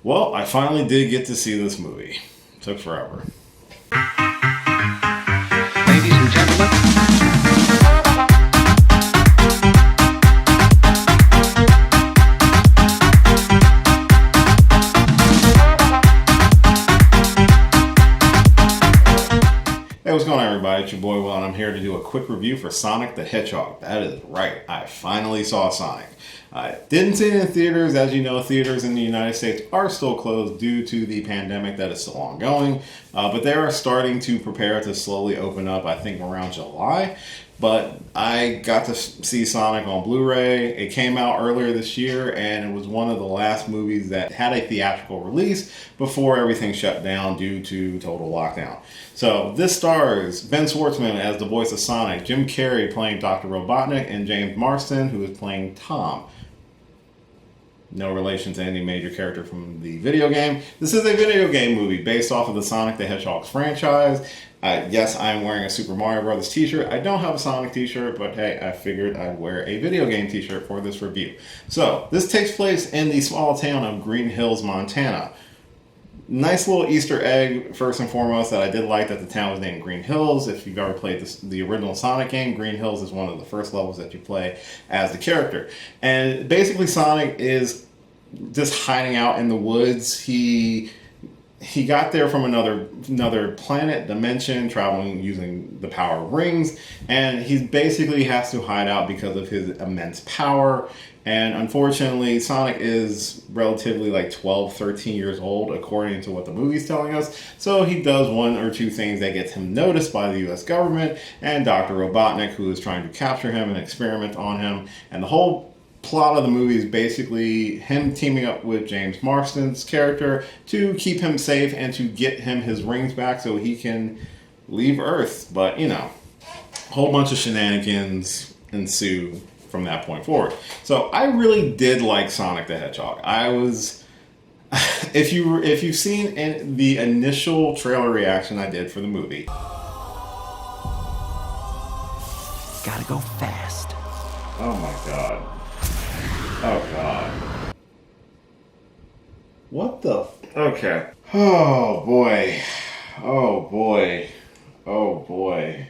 Well, I finally did get to see this movie. Took forever. Ladies and gentlemen. Hey, what's going on, everybody? It's your boy Will, and I'm here to do a quick review for Sonic the Hedgehog. That is right, I finally saw Sonic. I didn't see it in theaters. As you know, theaters in the United States are still closed due to the pandemic that is still ongoing, but they are starting to prepare to slowly open up, I think around July. But I got to see Sonic on Blu-ray. It came out earlier this year, and it was one of the last movies that had a theatrical release before everything shut down due to total lockdown. So this stars Ben Schwartzman as the voice of Sonic, Jim Carrey playing Dr. Robotnik, and James Marsden, who is playing Tom. No relation to any major character from the video game. This is a video game movie based off of the Sonic the Hedgehog franchise. Yes, I'm wearing a Super Mario Brothers t-shirt. I don't have a Sonic t-shirt, but hey, I figured I'd wear a video game t-shirt for this review. So, this takes place in the small town of Green Hills, Montana. Nice little Easter egg, first and foremost, that I did like that the town was named Green Hills. If you've ever played the original Sonic game, Green Hills is one of the first levels that you play as the character. And basically Sonic is just hiding out in the woods. He got there from another planet, dimension, traveling using the power of rings, and he basically has to hide out because of his immense power. And unfortunately, Sonic is relatively like 12, 13 years old, according to what the movie's telling us. So he does one or two things that gets him noticed by the US government and Dr. Robotnik, who is trying to capture him and experiment on him. And the whole plot of the movie is basically him teaming up with James Marsden's character to keep him safe and to get him his rings back so he can leave Earth. But, you know, a whole bunch of shenanigans ensue from that point forward. So I really did like Sonic the Hedgehog. I was, if you've seen the initial trailer reaction I did for the movie. Gotta go fast. Oh my god. Oh god. What the? Okay. Oh boy. Oh boy. Oh boy.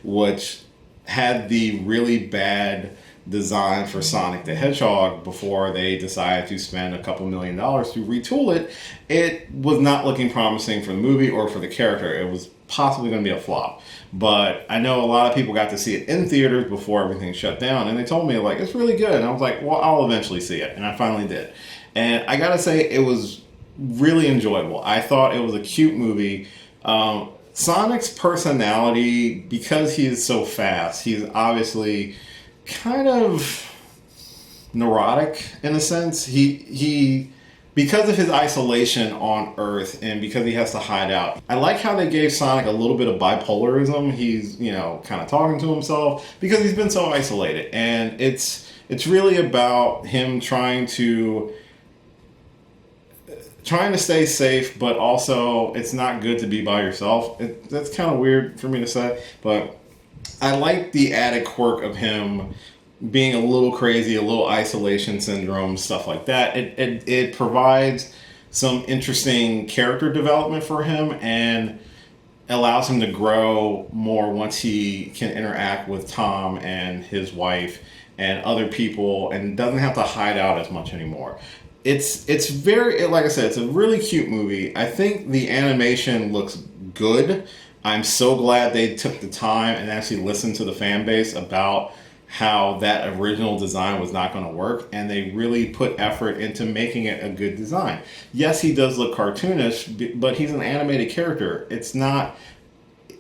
Which had the really bad design for Sonic the Hedgehog before they decided to spend a couple $1 million to retool it. It was not looking promising for the movie or for the character. It was possibly going to be a flop. But I know a lot of people got to see it in theaters before everything shut down, and they told me, like, it's really good. And I was like, well, I'll eventually see it. And I finally did. And I gotta say, it was really enjoyable. I thought it was a cute movie. Sonic's personality, because he is so fast, he's obviously kind of neurotic in a sense. He because of his isolation on Earth and because he has to hide out. I like how they gave Sonic a little bit of bipolarism. He's, you know, kind of talking to himself because he's been so isolated, and it's really about him trying to stay safe, but also it's not good to be by yourself. That's kind of weird for me to say, but I like the added quirk of him being a little crazy, a little isolation syndrome, stuff like that. It provides some interesting character development for him and allows him to grow more once he can interact with Tom and his wife and other people and doesn't have to hide out as much anymore. It's very, like I said, it's a really cute movie. I think the animation looks good. I'm so glad they took the time and actually listened to the fan base about how that original design was not going to work, and they really put effort into making it a good design. Yes, he does look cartoonish, but he's an animated character.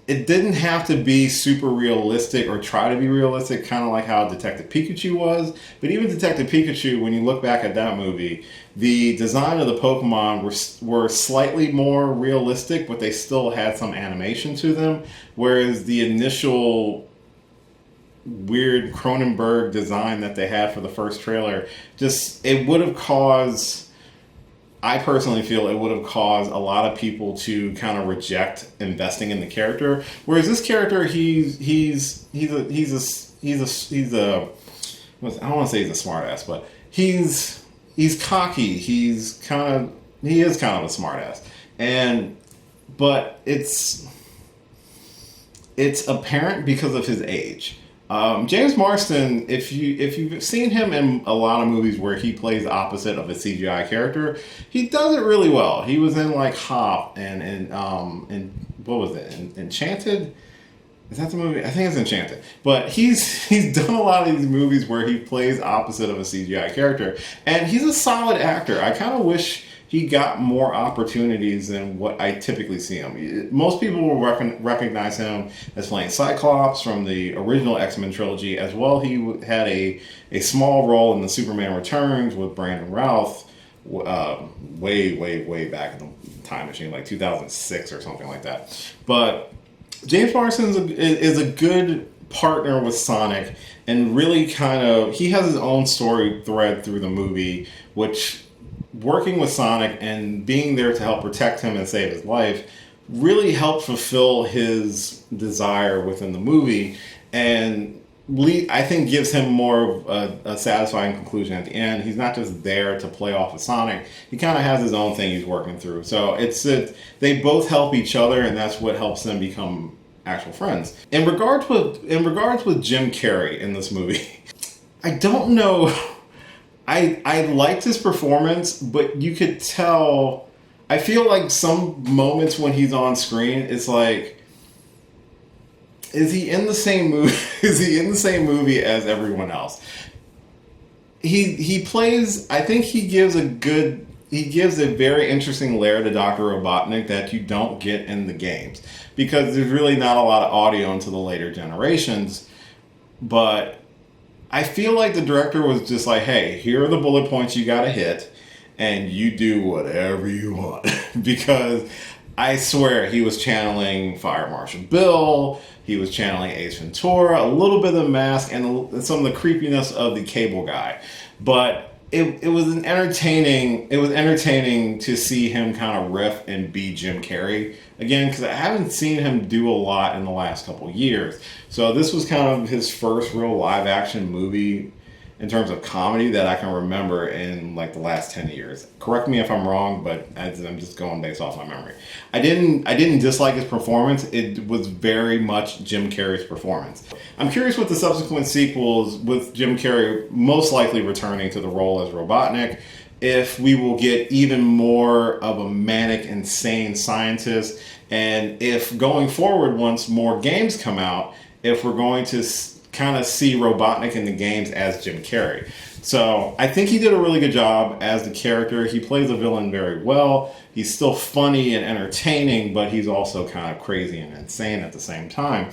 It didn't have to be super realistic or try to be realistic, kind of like how Detective Pikachu was. But even Detective Pikachu, when you look back at that movie, the design of the Pokemon were slightly more realistic, but they still had some animation to them. Whereas the initial weird Cronenberg design that they had for the first trailer, it would have caused I personally feel it would have caused a lot of people to kind of reject investing in the character. Whereas this character, he's a I don't want to say he's a smart ass, but he's cocky. He is kind of a smart ass. But it's apparent because of his age. James Marsden, if you've seen him in a lot of movies where he plays opposite of a CGI character, he does it really well. He was in like Hop and what was it? Enchanted? Is that the movie? I think it's Enchanted. But he's done a lot of these movies where he plays opposite of a CGI character, and he's a solid actor. I kind of wish he got more opportunities than what I typically see him. Most people will recognize him as playing Cyclops from the original X-Men trilogy. As well, he had a small role in the Superman Returns with Brandon Routh way back in the time machine, like 2006 or something like that. But James Marsden is a good partner with Sonic, and really he has his own story thread through the movie, which, working with Sonic and being there to help protect him and save his life really helped fulfill his desire within the movie, and I think gives him more of a satisfying conclusion at the end. He's not just there to play off of Sonic. He kind of has his own thing he's working through. So they both help each other, and that's what helps them become actual friends. In regards with Jim Carrey in this movie, I don't know. I liked his performance, but you could tell. I feel like some moments when he's on screen, it's like, is he in the same movie? Is he in the same movie as everyone else? He plays. I think he gives a very interesting layer to Dr. Robotnik that you don't get in the games, because there's really not a lot of audio into the later generations. But I feel like the director was just like, hey, here are the bullet points you gotta hit, and you do whatever you want. Because I swear he was channeling Fire Marshal Bill, he was channeling Ace Ventura, a little bit of the Mask, and some of the creepiness of the Cable Guy. But it was entertaining to see him kind of riff and be Jim Carrey again, because I haven't seen him do a lot in the last couple years. So this was kind of his first real live action movie in terms of comedy that I can remember in like the last 10 years. Correct me if I'm wrong, but I'm just going based off my memory. I didn't dislike his performance. It was very much Jim Carrey's performance. I'm curious with the subsequent sequels, with Jim Carrey most likely returning to the role as Robotnik, if we will get even more of a manic, insane scientist, and if going forward, once more games come out, if we're going to kind of see Robotnik in the games as Jim Carrey. So I think he did a really good job as the character. He plays a villain very well. He's still funny and entertaining, but he's also kind of crazy and insane at the same time.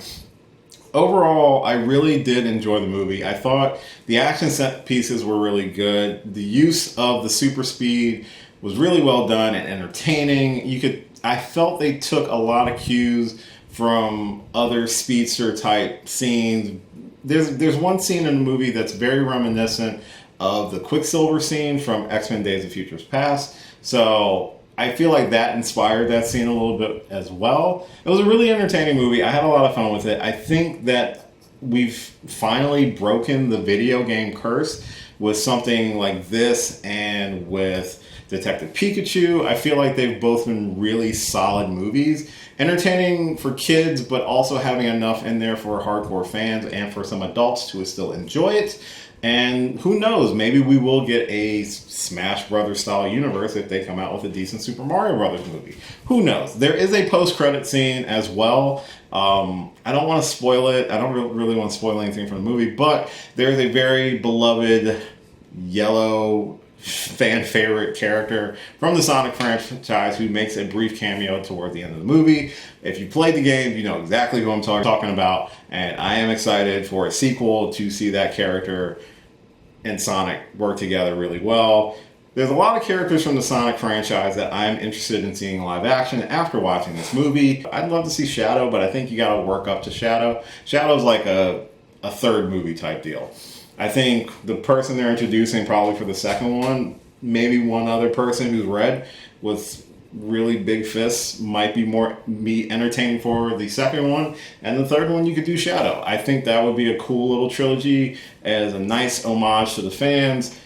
Overall, I really did enjoy the movie. I thought the action set pieces were really good. The use of the super speed was really well done and entertaining. I felt they took a lot of cues from other speedster type scenes. There's one scene in the movie that's very reminiscent of the Quicksilver scene from X-Men Days of Futures Past. So I feel like that inspired that scene a little bit as well. It was a really entertaining movie. I had a lot of fun with it. I think that we've finally broken the video game curse with something like this, and with Detective Pikachu. I feel like they've both been really solid movies. Entertaining for kids, but also having enough in there for hardcore fans and for some adults to still enjoy it. And who knows, maybe we will get a Smash Brothers style universe if they come out with a decent Super Mario Brothers movie. Who knows? There is a post-credit scene as well. I don't want to spoil it. I don't really want to spoil anything from the movie, but there's a very beloved yellow fan favorite character from the Sonic franchise who makes a brief cameo toward the end of the movie. If you played the game, you know exactly who I'm talking about, and I am excited for a sequel to see that character and Sonic work together really well. There's a lot of characters from the Sonic franchise that I'm interested in seeing live action after watching this movie. I'd love to see Shadow, but I think you gotta work up to Shadow. Shadow's like a third movie type deal. I think the person they're introducing probably for the second one, maybe one other person who's red with really big fists might be entertaining for the second one, and the third one you could do Shadow. I think that would be a cool little trilogy as a nice homage to the fans.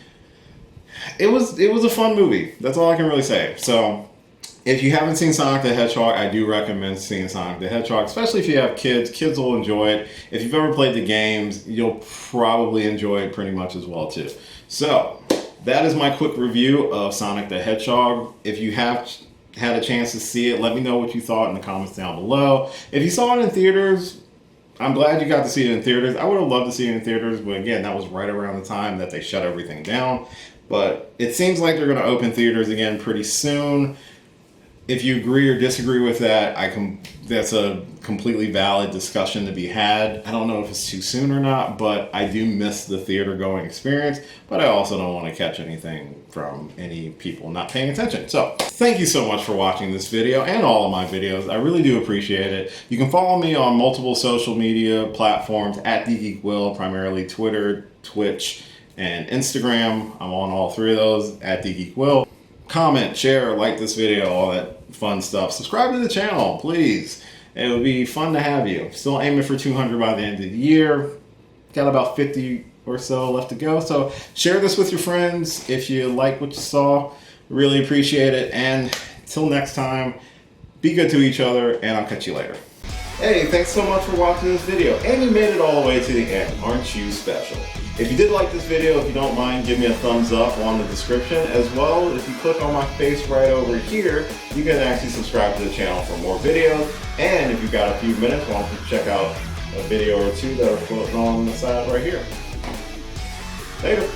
It was a fun movie. That's all I can really say. So if you haven't seen Sonic the Hedgehog, I do recommend seeing Sonic the Hedgehog, especially if you have kids. Kids will enjoy it. If you've ever played the games, you'll probably enjoy it pretty much as well too. So that is my quick review of Sonic the Hedgehog. If you have had a chance to see it, let me know what you thought in the comments down below. If you saw it in theaters, I'm glad you got to see it in theaters. I would have loved to see it in theaters, but again, that was right around the time that they shut everything down. But it seems like they're going to open theaters again pretty soon. If you agree or disagree with that, that's a completely valid discussion to be had. I don't know if it's too soon or not, but I do miss the theater going experience, but I also don't want to catch anything from any people not paying attention. So thank you so much for watching this video and all of my videos. I really do appreciate it. You can follow me on multiple social media platforms at DGeekWill, primarily Twitter, Twitch, and Instagram. I'm on all three of those at DGeekWill. Comment, share, like this video, all that fun stuff. Subscribe to the channel, please. It would be fun to have you. Still aiming for 200 by the end of the year. Got about 50 or so left to go. So share this with your friends if you like what you saw. Really appreciate it. And until next time, be good to each other, and I'll catch you later. Hey, thanks so much for watching this video, and you made it all the way to the end. Aren't you special? If you did like this video, if you don't mind, give me a thumbs up on the description. As well, if you click on my face right over here, you can actually subscribe to the channel for more videos. And if you've got a few minutes, why don't you check out a video or two that are floating on the side right here. Later.